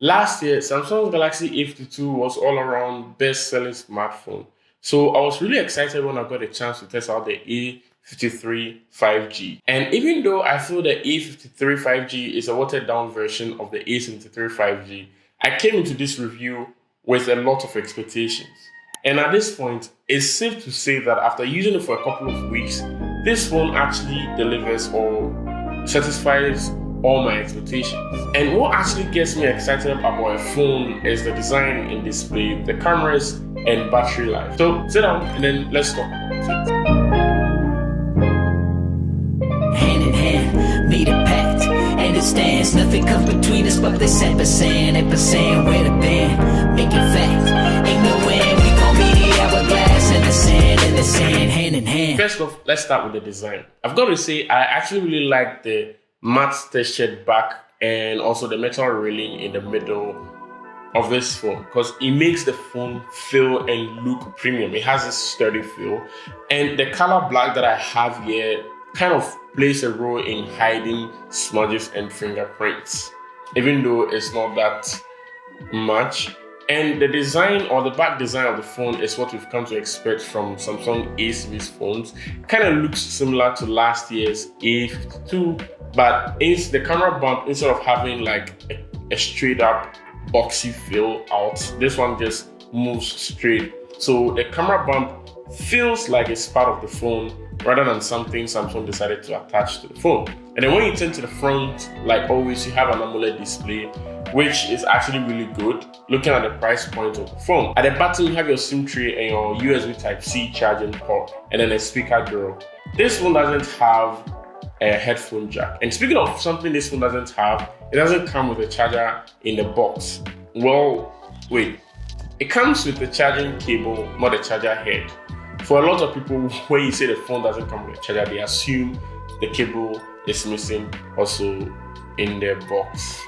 Last year, Samsung's Galaxy A52 was all around best-selling smartphone. So I was really excited when I got a chance to test out the A53 5G. And even though I feel the A53 5G is a watered-down version of the A73 5G, I came into this review with a lot of expectations. And at this point, it's safe to say that after using it for a couple of weeks, this phone actually delivers or satisfies all my expectations. And what actually gets me excited about a phone is the design and display, the cameras, and battery life. So sit down and then let's talk about it. Hand in hand, made a pact, and it stands. Nothing comes between us but this 7% where the band, make it fact. Ain't no end, we gon' be the hourglass in the sand, hand in hand. First off, let's start with the design. I've got to say, I actually really like the matte textured back and also the metal railing in the middle of this phone because it makes the phone feel and look premium. It has a sturdy feel, and the color black that I have here kind of plays a role in hiding smudges and fingerprints, even though it's not that much. And the design or the back design of the phone is what we've come to expect from Samsung A series phones. Kind of looks similar to last year's A52, but the camera bump, instead of having like a straight up boxy feel out, this one just moves straight. So the camera bump feels like it's part of the phone rather than something Samsung decided to attach to the phone. And then when you turn to the front, like always, you have an AMOLED display, which is actually really good looking at the price point of the phone. At the bottom, you have your SIM tray and your USB Type-C charging port, and then a speaker grill. This one doesn't have a headphone jack. And speaking of something this one doesn't have, it doesn't come with a charger in the box. Well, wait. It comes with the charging cable, not a charger head. For a lot of people, when you say the phone doesn't come with a charger, they assume the cable is missing also in the box.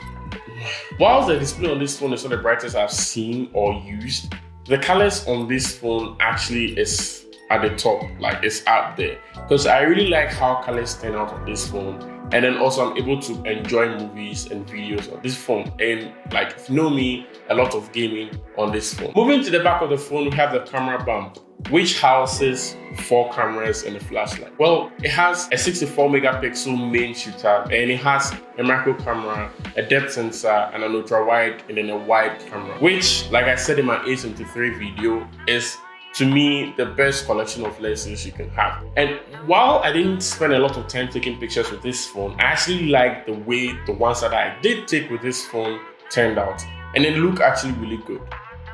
While the display on this phone is not the brightest I've seen or used, the colors on this phone actually is at the top, like it's up there. Because I really like how colors turn out on this phone. And then also I'm able to enjoy movies and videos on this phone. And like, if you know me, a lot of gaming on this phone. Moving to the back of the phone, we have the camera bump, which houses 4 cameras and a flashlight. Well, it has a 64 megapixel main shooter, and it has a macro camera, a depth sensor, and an ultra wide, and then a wide camera, which, like I said in my A73 video, is to me the best collection of lenses you can have. And while I didn't spend a lot of time taking pictures with this phone, I actually like the way the ones that I did take with this phone turned out, and they look actually really good.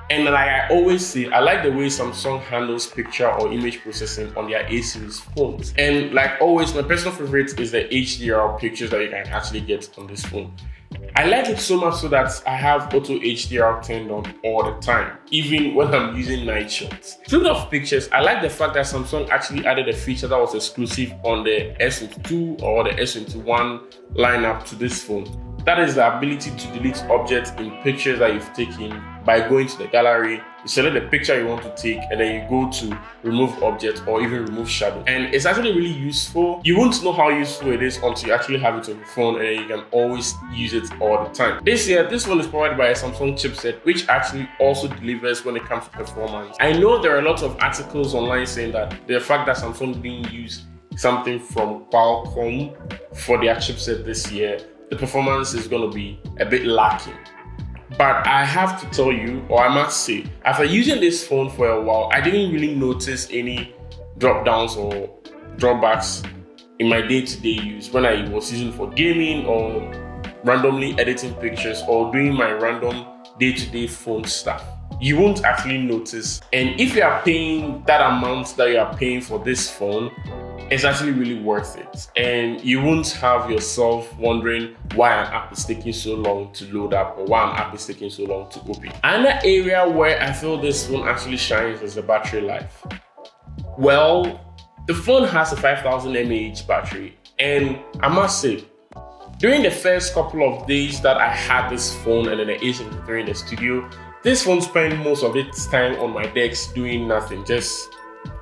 And like I always say, I like the way Samsung handles picture or image processing on their A series phones. And like always, my personal favorite is the HDR pictures that you can actually get on this phone. I like it so much so that I have auto HDR turned on all the time, even when I'm using night shots. Speaking of pictures, I like the fact that Samsung actually added a feature that was exclusive on the S22 or the S21 lineup to this phone. That is the ability to delete objects in pictures that you've taken by going to the gallery, you select the picture you want to take, and then you go to remove object or even remove shadow. And it's actually really useful. You won't know how useful it is until you actually have it on your phone, and you can always use it all the time. This one is provided by a Samsung chipset, which actually also delivers when it comes to performance. I know there are a lot of articles online saying that the fact that Samsung didn't use something from Qualcomm for their chipset this year, the performance is going to be a bit lacking. But I have to tell you, or I must say, after using this phone for a while, I didn't really notice any drop downs or drawbacks in my day-to-day use when I was using for gaming or randomly editing pictures or doing my random day-to-day phone stuff. You won't actually notice. And if you are paying that amount that you are paying for this phone, it's actually really worth it. And you won't have yourself wondering why an app is taking so long to load up or why an app is taking so long to open. Another area where I feel this phone actually shines is the battery life. Well, the phone has a 5000 mAh battery, and I must say, during the first couple of days that I had this phone and then the A73 in the studio, this phone spent most of its time on my desk doing nothing, just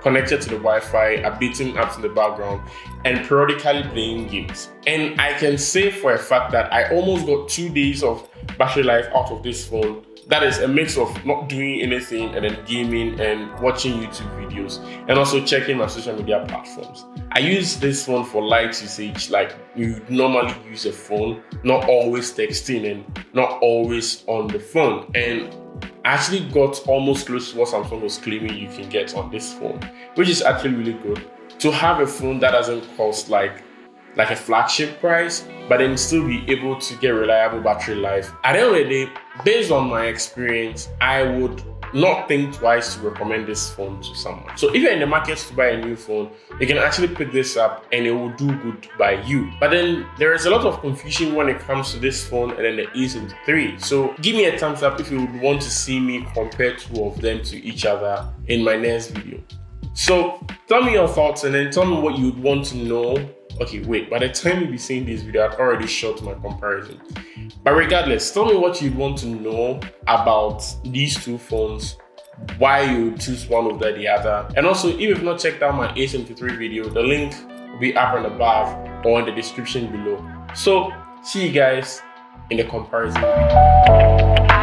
connected to the Wi-Fi, updating apps in the background, and periodically playing games. And I can say for a fact that I almost got 2 days of battery life out of this phone. That is a mix of not doing anything and then gaming and watching YouTube videos and also checking my social media platforms. I use this phone for light usage like you normally use a phone, not always texting and not always on the phone. And I actually got almost close to what Samsung was claiming you can get on this phone, which is actually really good. To have a phone that doesn't cost like a flagship price, but then still be able to get reliable battery life. At the end of the day, based on my experience, I would not think twice to recommend this phone to someone. So if you're in the market to buy a new phone, you can actually pick this up and it will do good by you. But then there is a lot of confusion when it comes to this phone and then the A53. So give me a thumbs up if you would want to see me compare two of them to each other in my next video. So tell me your thoughts and then tell me what you'd want to know. Okay, wait, by the time you'll be seeing this video, I've already shot my comparison. But regardless, tell me what you'd want to know about these two phones, why you would choose one over the other. And also, if you've not checked out my A53 video, the link will be up and above or in the description below. So, see you guys in the comparison video.